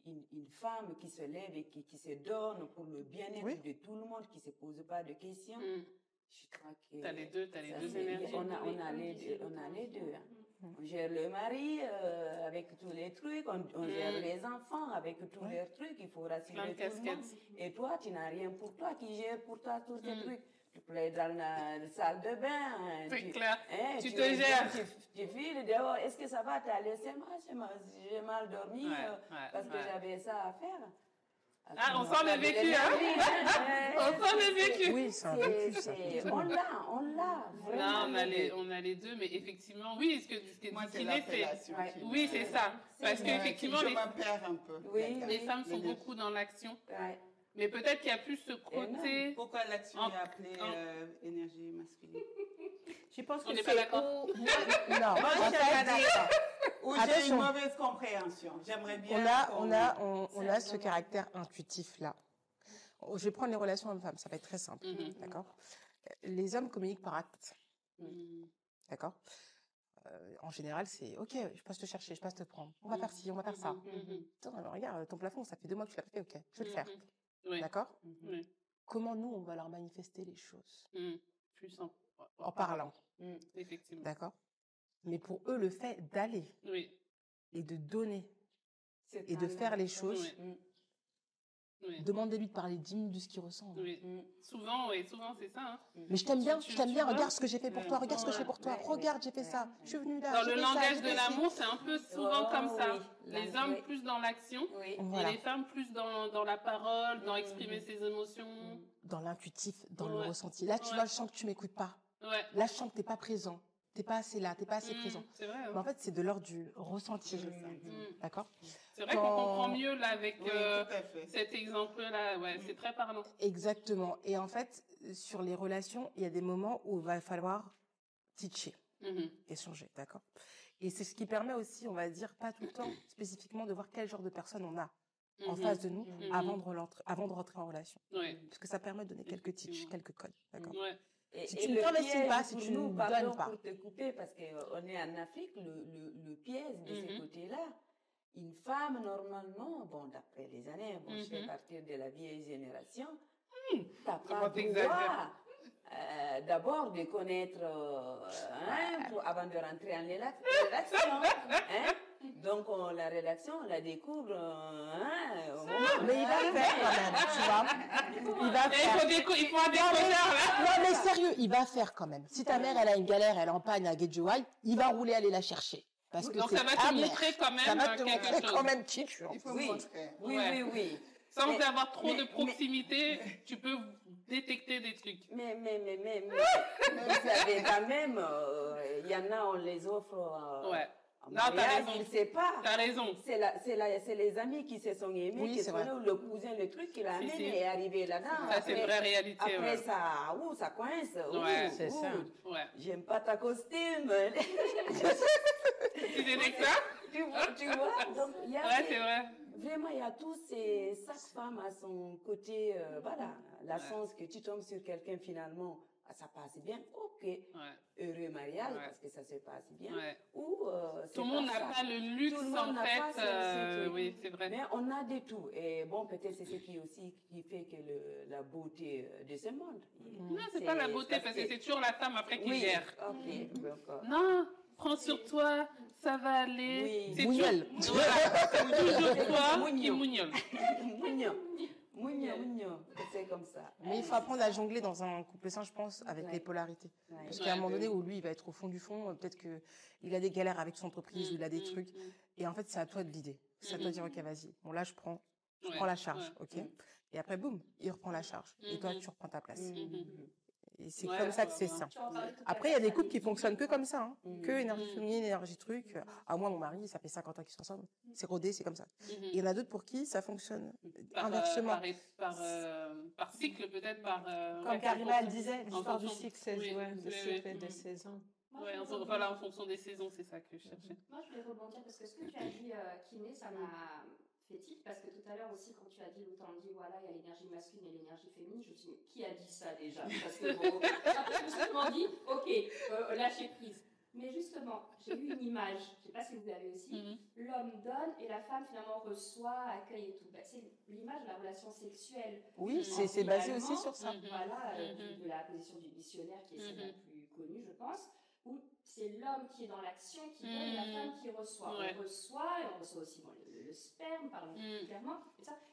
une femme qui se lève et qui se donne pour le bien-être de tout le monde, qui ne se pose pas de questions, je crois que... T'as les deux énergies. On a les deux. On gère le mari avec tous les trucs, on gère les enfants avec tous les trucs, il faut rassurer tout le monde. Et toi, tu n'as rien pour toi, qui gère pour toi tous ces trucs. Tu peux aller dans la salle de bain. C'est clair. Tu te gères. Tu files dehors. Est-ce que ça va t'aller? J'ai mal dormi parce que j'avais ça à faire. On sent le vécu, hein? On sent le vécu. Oui, c'est un vécu, ça. On l'a, vraiment. Non, on a les deux, mais effectivement, oui, ce que moi, c'est l'appellation. Oui, c'est ça. Parce qu'effectivement, je me perds un peu. Oui, les femmes sont beaucoup dans l'action. Mais peut-être qu'il y a plus ce côté... Pourquoi l'action est appelée énergie masculine? Je pense que on n'est pas d'accord. Non, moi, je suis pas d'accord. Ou j'ai une mauvaise compréhension. J'aimerais bien... On a ce caractère intuitif-là. Je vais prendre les relations hommes-femmes, ça va être très simple. D'accord? Les hommes communiquent par acte. D'accord? En général, c'est OK, je passe te chercher, je passe te prendre. On va faire ci, on va faire ça. Attends, regarde, ton plafond, ça fait 2 mois que tu l'as fait, OK, je vais le faire. D'accord? Comment nous, on va leur manifester les choses? Plus en parlant. Effectivement. D'accord? Mais pour eux, le fait d'aller et de donner et de faire les choses, demandez-lui de parler 10 minutes de ce qu'il ressent. Souvent, c'est ça. Hein. Mais je t'aime bien, regarde ce que j'ai fait pour toi, regarde ce que j'ai fait pour toi, regarde, j'ai fait ça, je suis venue là. Dans le langage de l'amour, c'est un peu souvent comme ça. Les hommes plus dans l'action et les femmes plus dans la parole, dans exprimer ses émotions. Dans l'intuitif, dans le ressenti. Là, tu vois, je sens que tu m'écoutes pas. Là, je sens que t'es pas présent. T'es pas assez là, t'es pas assez présent. C'est vrai. Mais en fait, c'est de l'ordre du ressenti. D'accord? C'est vrai qu'on comprend mieux là avec cet exemple-là. Ouais, c'est très parlant. Exactement. Et en fait, sur les relations, il y a des moments où il va falloir teacher, échanger, d'accord? Et c'est ce qui permet aussi, on va dire, pas tout le temps spécifiquement de voir quel genre de personne on a en face de nous avant de rentrer en relation. Parce que ça permet de donner quelques teach, quelques codes, d'accord? Si tu ne t'investis pas, si tu ne donnes pas. Pour te couper, parce qu'on est en Afrique, le piège de ce côté-là, une femme, normalement, bon, d'après les années, bon, je fais partir de la vieille génération, t'as pas droit d'abord de connaître, avant de rentrer en relation, Donc, la rédaction, on la découvre au moment. Mais il va faire quand même, tu vois. Il va faire. Il faut un décodeur, là. Non, mais sérieux, il va faire quand même. Si ta mère, elle a une galère, elle empagne à Gedjouaï, il va rouler aller la chercher. Parce que donc, ça va te montrer quand même ça va te quelque montrer chose. quand même qui tu es. Il faut montrer. Oui. Sans avoir trop de proximité, tu peux détecter des trucs. Mais vous savez, quand même, il y en a, on les offre. Non, t'as raison. Il ne sait pas. T'as raison. C'est les amis qui se sont aimés, oui, qui sont ou le cousin, le truc qui l'a amené et est arrivé là-dedans. Ça, c'est une vraie réalité. Après, ça coince. C'est ça. J'aime pas ta costume. Tu disais que ça? Tu vois? Donc, c'est vrai. Vraiment, il y a tous ces... Chaque femme a son côté, voilà, la chance que tu tombes sur quelqu'un finalement, ça passe bien, ok. Heureux mariage, parce que ça se passe bien. Ou, tout le monde n'a pas le luxe, en fait. Oui, c'est vrai. Mais on a de tout. Et bon, peut-être c'est ce qui fait que la beauté de ce monde. Non, c'est pas la beauté, parce que c'est toujours la femme après qui gère. Ok, d'accord. Non, prends sur toi, ça va aller. C'est Mougnol. Toujours toi qui mougnole. Mougnol, c'est comme ça. Mais il faut apprendre à jongler dans un couple sain, je pense, avec les polarités. Parce qu'à un moment donné où lui, il va être au fond du fond, peut-être qu'il a des galères avec son entreprise, ou il a des trucs. Et en fait, c'est à toi de l'idée. C'est à toi de dire, ok, vas-y. Bon, là, je prends la charge, ok. Et après, boum, il reprend la charge. Et toi, tu reprends ta place. Et c'est comme ça que c'est sain. Après, il y a des couples qui fonctionnent que comme ça, hein. Que énergie féminine, énergie truc. Ah, moi, mon mari, ça fait 50 ans qu'ils sont ensemble. C'est rodé, c'est comme ça. Il y en a d'autres pour qui ça fonctionne inversement. Par cycle, peut-être, comme Karima elle disait, l'histoire du cycle, de cycle et de saison. Voilà, en fonction des saisons, c'est ça que je cherchais. Moi, je voulais rebondir parce que ce que tu as dit, Kiné, ça m'a fait tilt parce que tout à l'heure aussi, quand tu as dit, voilà, il y a l'énergie masculine et l'énergie féminine, je me suis dit, qui a dit ça déjà? Parce que bon, après, je me suis vraiment dit, ok, lâcher prise. Mais justement, j'ai eu une image, je ne sais pas si vous l'avez aussi, l'homme donne et la femme finalement reçoit, accueille et tout. C'est l'image de la relation sexuelle. Oui, c'est basé aussi sur ça. Voilà, de la position du missionnaire qui est celle la plus connue, je pense. où c'est l'homme qui est dans l'action, qui donne, la femme qui reçoit. On reçoit, et on reçoit aussi le sperme, parlons clairement,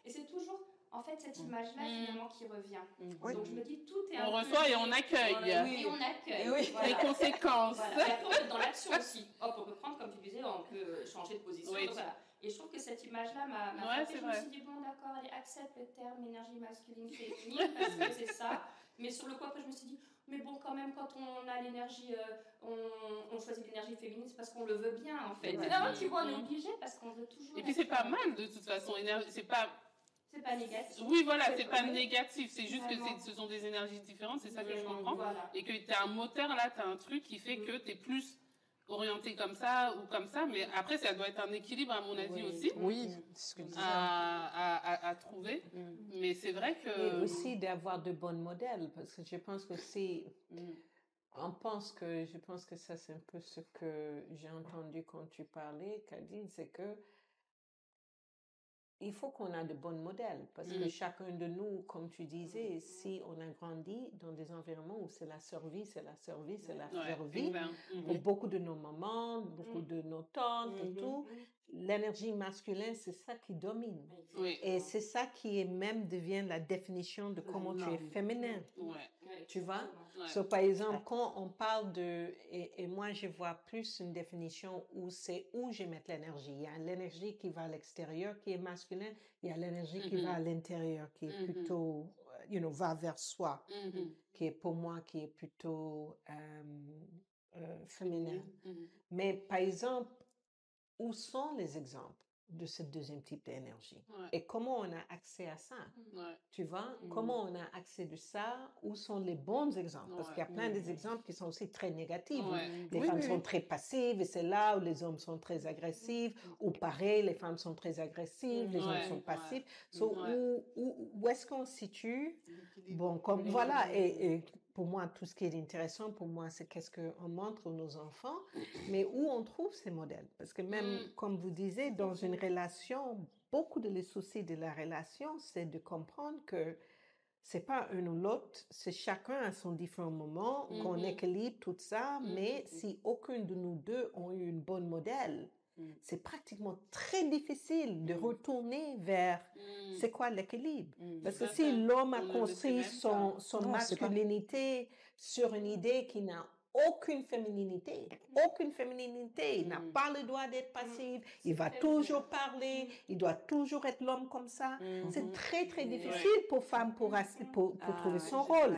et c'est toujours, en fait, cette image-là, finalement, qui revient. Donc, je me dis, tout est on reçoit et on accueille. Et on accueille. Voilà. Les conséquences. Voilà. Et après, on peut être dans l'action aussi. Hop, on peut prendre, comme tu disais, on peut changer de position. Donc, voilà. Et je trouve que cette image-là m'a frappée. Je me suis dit, bon, d'accord, allez, accepte le terme énergie masculine, féminine, parce que c'est ça. Mais sur le coup, après, je me suis dit, mais bon, quand même, quand on a l'énergie, on choisit l'énergie féminine, c'est parce qu'on le veut bien, en fait. Et là, tu vois, on est obligé parce qu'on veut toujours. Et puis, c'est pas mal, de toute façon. C'est pas négatif. Oui, voilà, c'est pas négatif. C'est juste que ce sont des énergies différentes, c'est ça que je comprends. Voilà. Et que tu as un moteur là, tu as un truc qui fait que tu es plus orienté comme ça ou comme ça. Mais après, ça doit être un équilibre, à mon avis, aussi. Oui, c'est ce que je disais. À trouver. Mais c'est vrai que. Et aussi d'avoir de bons modèles, parce que je pense que c'est. Je pense que ça, c'est un peu ce que j'ai entendu quand tu parlais, Kadine, c'est que il faut qu'on ait de bons modèles, parce que chacun de nous, comme tu disais, si on a grandi dans des environnements où c'est la survie, pour beaucoup de nos mamans, beaucoup de nos tantes et tout, l'énergie masculine, c'est ça qui domine. Et c'est ça qui devient la définition de comment tu es féminin. Tu vois? Par exemple, quand on parle et moi je vois plus une définition où c'est où je mets l'énergie. Il y a l'énergie qui va à l'extérieur, qui est masculin. Il y a l'énergie qui va à l'intérieur, qui est plutôt, va vers soi, qui est pour moi, qui est plutôt féminin. Mais par exemple, où sont les exemples de ce deuxième type d'énergie? Et comment on a accès à ça? Tu vois? Comment on a accès de ça? Où sont les bons exemples? Parce qu'il y a plein d'exemples qui sont aussi très négatifs. Les femmes sont très passives et c'est là où les hommes sont très agressifs. Ou pareil, les femmes sont très agressives, les hommes sont passifs. Où est-ce qu'on se situe? Bon, comme voilà. Et pour moi, tout ce qui est intéressant, pour moi, c'est qu'est-ce qu'on montre à nos enfants, mais où on trouve ces modèles. Parce que même, comme vous disiez, dans une relation, beaucoup de les soucis de la relation, c'est de comprendre que c'est pas un ou l'autre, c'est chacun à son différent moment, qu'on équilibre tout ça, mais si aucun de nous deux ont eu un bon modèle, c'est pratiquement très difficile de retourner vers c'est quoi l'équilibre. Parce que si l'homme a construit son masculinité sur une idée qui n'a aucune fémininité, il n'a pas le droit d'être passif, il va toujours parler, il doit toujours être l'homme comme ça. C'est très très difficile pour femme pour trouver son rôle.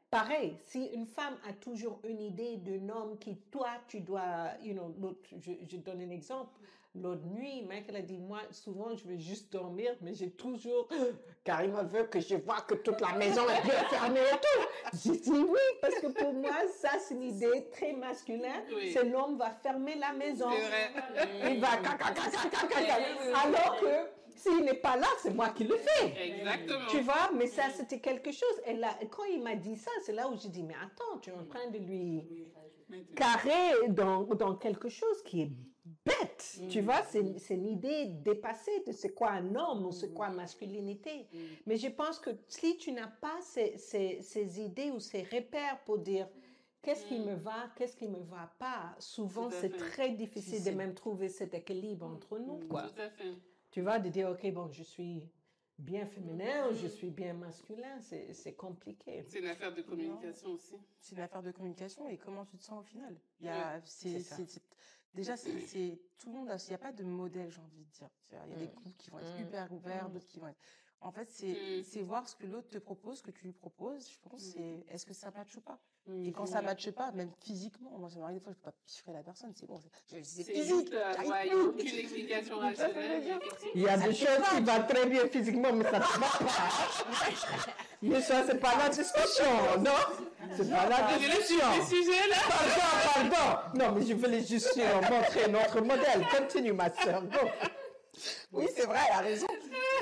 Pareil, si une femme a toujours une idée d'un homme qui, toi, tu dois, je donne un exemple. L'autre nuit, Michael a dit, moi, souvent, je veux juste dormir, mais j'ai toujours, Karima veut que je vois que toute la maison est bien fermée et tout. J'ai dit oui, parce que pour moi, ça, c'est une idée très masculine. C'est l'homme va fermer la maison. C'est vrai. Il va alors que, s'il n'est pas là, c'est moi qui le fais. Exactement. Tu vois, mais ça, c'était quelque chose. Et là, quand il m'a dit ça, c'est là où j'ai dit, mais attends, tu es en train de lui carrer dans quelque chose qui est bête. Tu vois, c'est une idée dépassée de c'est quoi un homme ou c'est quoi masculinité. Mais je pense que si tu n'as pas ces idées ou ces repères pour dire qu'est-ce qui me va, qu'est-ce qui me va pas, souvent c'est très difficile de même trouver cet équilibre entre nous, quoi. Tout à fait. Tu vois, de dire, OK, bon, je suis bien féminin ou je suis bien masculin, c'est compliqué. C'est une affaire de communication aussi. C'est une affaire de communication et comment tu te sens au final. Déjà, tout le monde, il n'y a pas de modèle, j'ai envie de dire. Il y a des groupes qui vont être hyper ouverts, d'autres qui vont être... En fait, c'est voir ce que l'autre te propose, ce que tu lui proposes. Je pense c'est est-ce que ça matche ou pas. Et quand ça matche pas, même physiquement, moi ça m'arrive des fois, je peux pas piffrer la personne, c'est bon. C'est juste, il n'y a aucune explication rationnelle. Il y a des choses qui vont très bien physiquement, mais ça ne va pas. Mais ça, c'est pas la discussion, non? C'est pas la discussion. Pardon. Non, mais je voulais juste montrer notre modèle. Continue, ma sœur. Oui, c'est vrai, elle a raison.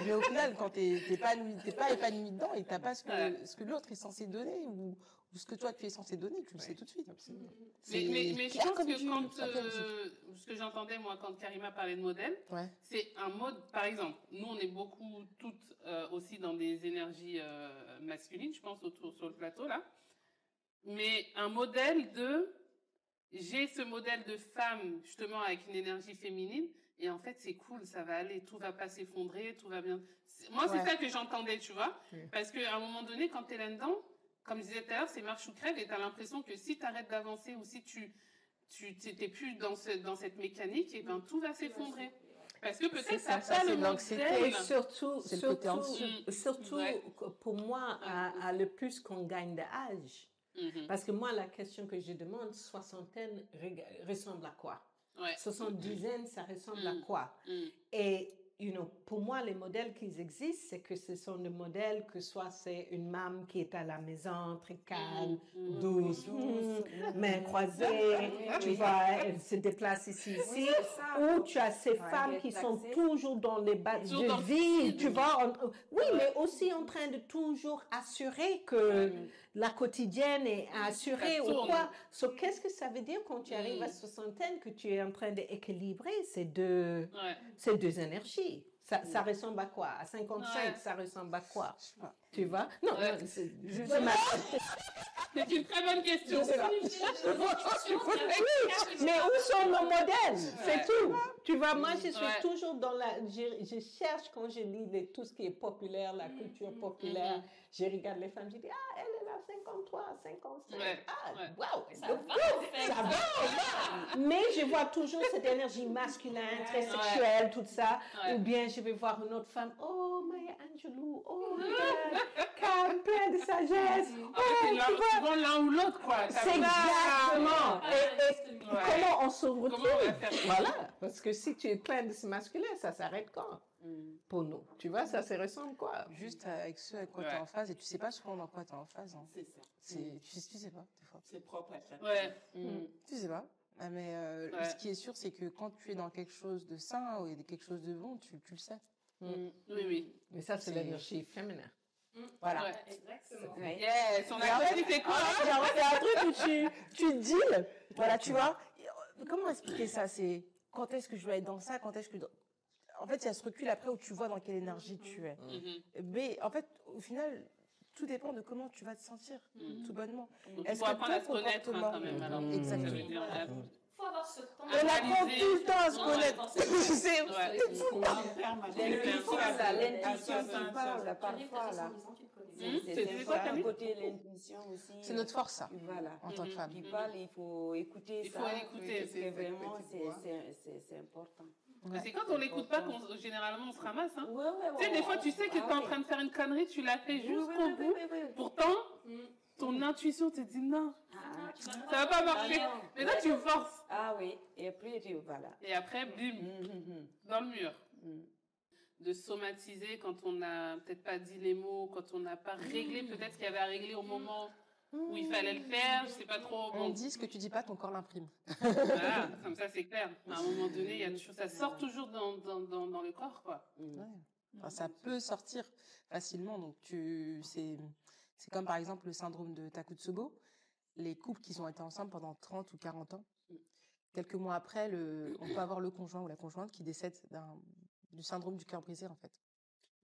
Mais au final, quand t'es pas épanoui dedans et t'as pas ce que l'autre est censé donner ou ce que toi tu es censé donner, tu le sais tout de suite. Mais je pense que ce que j'entendais moi quand Karima parlait de modèle, c'est un mode. Par exemple, nous on est beaucoup toutes aussi dans des énergies masculines, je pense sur le plateau là. Mais un modèle de j'ai ce modèle de femme, justement, avec une énergie féminine, et en fait, c'est cool, ça va aller, tout va pas s'effondrer, tout va bien. Moi, c'est ça que j'entendais, tu vois. Parce qu'à un moment donné, quand t'es là-dedans, comme je disais tout à l'heure, c'est marche ou crève, et t'as l'impression que si t'arrêtes d'avancer, ou si tu t'es plus dans cette mécanique, et ben, tout va s'effondrer. Parce que peut-être ça pas le modèle. Et surtout, pour moi, à le plus qu'on gagne d'âge. Parce que moi, la question que je demande, soixantaine ressemble à quoi? 70aine, ça ressemble à quoi? Et, pour moi, les modèles qui existent, c'est que ce sont des modèles que soit c'est une maman qui est à la maison, très calme, douce, main croisée, tu vois, elle se déplace ici, ou tu as ces femmes qui sont toujours dans les bas de vie, tu vois. Mais aussi en train de toujours assurer que la quotidienne est assurée ou quoi. Qu'est-ce que ça veut dire quand tu arrives à soixantaine que tu es en train d'équilibrer ces deux énergies? Ça ressemble à quoi? À 55, ça ressemble à quoi? Tu vois? Non, c'est une très bonne question. Mais où sont nos modèles? C'est tout. Tu vois, moi, je suis toujours dans je cherche quand je lis tout ce qui est populaire, la culture populaire. Je regarde les femmes, je dis, elle est là, 53, 55. Waouh! Ça va! Mais je vois toujours cette énergie masculine, très sexuelle, tout ça. Ou bien je vais voir une autre femme, oh, Maya Angelou, oh, calme, plein de sagesse. C'est souvent l'un ou l'autre, quoi. C'est exactement. Et comment on se retrouve? Voilà. Parce que si tu es plein de ce masculin, ça s'arrête quand? Pour nous. Tu vois, ça se ressemble quoi? Juste avec ceux avec quoi tu es en phase et tu sais pas souvent dans quoi tu es en phase. Hein. C'est ça. Tu sais pas, des fois. C'est propre à chaque Tu sais pas. Mais ce qui est sûr, c'est que quand tu es dans quelque chose de sain ou quelque chose de bon, tu le sais. Oui. Mais ça, c'est l'énergie féminine. Voilà. Exactement. Yes, on a compris c'est quoi? C'est un truc où tu deals. Voilà, tu vois. Comment expliquer ça? C'est quand est-ce que je vais être dans ça? Quand est-ce que... En fait, il y a ce recul après où tu vois dans quelle énergie tu es. Mais en fait, au final, tout dépend de comment tu vas te sentir, tout bonnement. Est-ce que apprendre à se connaître quand même, alors. Exactement. Il faut avoir ce temps. On apprend tout le temps à se connaître. L'intuition qui parle parfois là. C'est quoi le côté l'intuition aussi? C'est notre force, ça. Voilà. En tant que femme. Qui parle, il faut écouter ça. Il faut écouter. C'est vraiment, c'est important. C'est quand on l'écoute pas qu'on généralement on se ramasse. Hein. Tu sais, des fois, tu sais que tu es en train de faire une connerie, tu l'as fait jusqu'au bout. Pourtant, ton intuition te dit non, ça va pas marcher. Mais là, tu forces. Ah oui, et puis voilà. Et après, bim, dans le mur. De somatiser quand on n'a peut-être pas dit les mots, quand on n'a pas réglé peut-être ce qu'il y avait à régler au moment où il fallait le faire, je sais pas trop. On dit ce que tu dis pas, ton corps l'imprime. Voilà, comme ça c'est clair. À un moment donné, il y a des choses, ça sort toujours dans le corps, quoi. Enfin, ça peut sortir facilement, donc c'est comme par exemple le syndrome de Takotsubo. Les couples qui ont été ensemble pendant 30 ou 40 ans, quelques mois après, on peut avoir le conjoint ou la conjointe qui décède du syndrome du cœur brisé, en fait.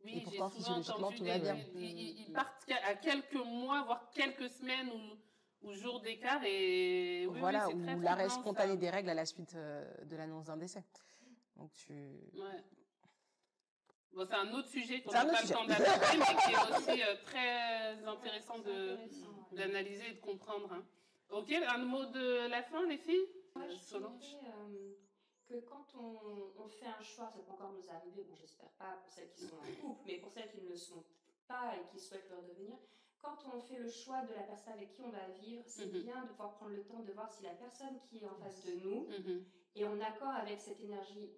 Oui, et pourtant, physiologiquement, tout va bien. Ils partent à quelques mois, voire quelques semaines ou jours d'écart et... Voilà, ou l'arrêt spontané des règles à la suite de l'annonce d'un décès. Donc Ouais. Bon, c'est un autre sujet qu'on n'a pas le temps d'aborder, mais qui est aussi très intéressant d'analyser et de comprendre. Hein. Ok, un mot de la fin, les filles? Moi, je dirais que quand on fait un choix, ça peut encore nous arriver, bon, j'espère pas pour celles qui sont en couple, mais pour celles qui ne le sont pas et qui souhaitent le devenir, quand on fait le choix de la personne avec qui on va vivre, c'est bien de pouvoir prendre le temps de voir si la personne qui est en face de nous est en accord avec cette énergie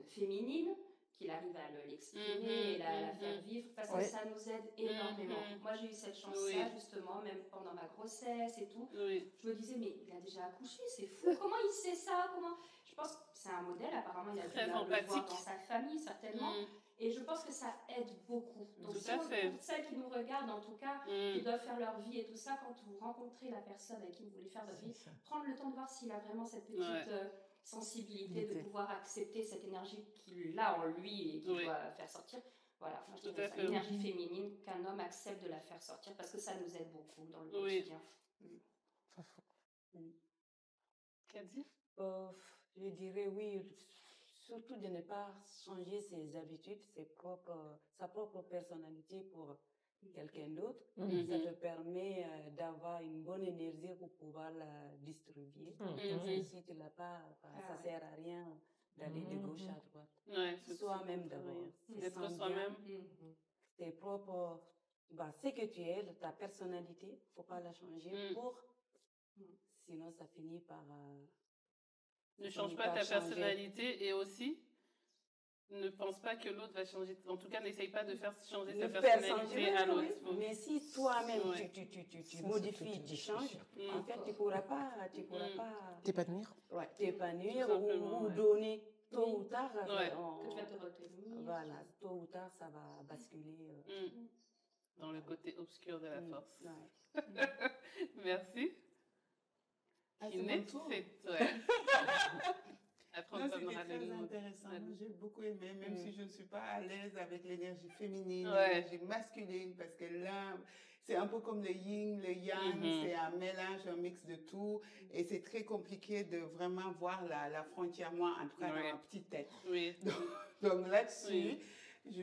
féminine, qu'il arrive à l'exprimer et la faire vivre, parce que ça nous aide énormément. Moi, j'ai eu cette chance-là, justement, même pendant ma grossesse et tout. Je me disais, mais il a déjà accouché, c'est fou, comment il sait ça? Je pense que c'est un modèle, apparemment, il a dû le voir dans sa famille, certainement. Et je pense que ça aide beaucoup. Donc, pour celles qui nous regardent, en tout cas, qui doivent faire leur vie et tout ça, quand vous rencontrez la personne avec qui vous voulez faire votre vie, prendre le temps de voir s'il a vraiment cette petite sensibilité de pouvoir accepter cette énergie qu'il a en lui et qu'il doit faire sortir. Voilà, moi, je dirais l'énergie féminine, qu'un homme accepte de la faire sortir, parce que ça nous aide beaucoup dans le quotidien. Pas faux. Kadi? Je dirais oui, surtout de ne pas changer ses habitudes, sa propre personnalité pour quelqu'un d'autre. Ça te permet d'avoir une bonne énergie pour pouvoir la distribuer. Si tu l'as pas, ça sert à rien d'aller de gauche à droite. Ouais, Soi-même d'abord. D'être soi-même. Tes propres, ce que tu es, ta personnalité, faut pas la changer sinon ça finit par... ne change pas ta personnalité et aussi ne pense pas que l'autre va changer. En tout cas, n'essaye pas de faire changer sa personnalité à l'autre. Mais si toi-même tu modifies, tu changes, en fait, tu pourras pas t'épanouir. Ouais, t'épanouir ou donner tôt ou tard. Que tu vas te retenir. Voilà, tôt ou tard, ça va basculer. Dans le côté obscur de la force. Ouais. Merci. C'est mon tour. C'était très intéressant. J'ai beaucoup aimé, même si je ne suis pas à l'aise avec l'énergie féminine, l'énergie masculine, parce que là, c'est un peu comme le yin, le yang, c'est un mélange, un mix de tout, et c'est très compliqué de vraiment voir la frontière, moi, en tout cas, dans ma petite tête. Oui. Donc là-dessus,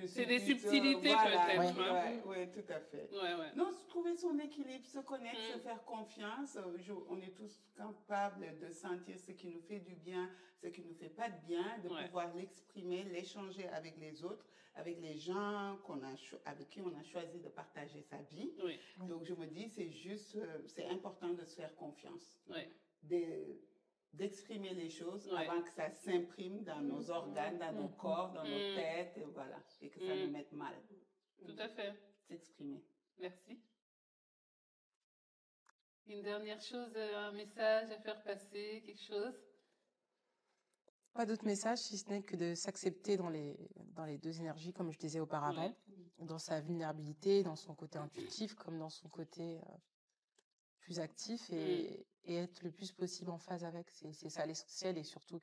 c'est des subtilités peut-être. Oui, tout à fait. Ouais. Non, trouver son équilibre, se connaître, se faire confiance. On est tous capables de sentir ce qui nous fait du bien, ce qui nous fait pas de bien, de pouvoir l'exprimer, l'échanger avec les autres, avec les gens avec qui on a choisi de partager sa vie. Oui. Donc je me dis, c'est important de se faire confiance. Oui. D'exprimer les choses avant que ça s'imprime dans nos organes, dans nos corps, dans nos têtes, et que ça nous mette mal. Tout à fait. S'exprimer. Merci. Une dernière chose, un message à faire passer, quelque chose? Pas d'autre message, si ce n'est que de s'accepter dans les deux énergies, comme je disais auparavant, dans sa vulnérabilité, dans son côté intuitif, comme dans son côté plus actif, et être le plus possible en phase avec. C'est ça l'essentiel, et surtout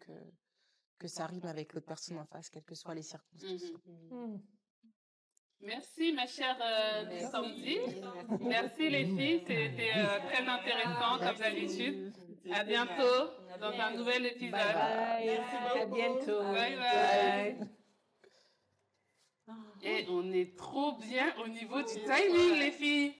que ça rime avec l'autre personne en face, quelles que soient les circonstances. Merci, ma chère Sandy. Merci, les filles. C'était très intéressant, comme d'habitude. À bientôt dans un nouvel épisode. Bye. Merci beaucoup. À bientôt. Bye bye. Et on est trop bien au niveau du timing, les filles.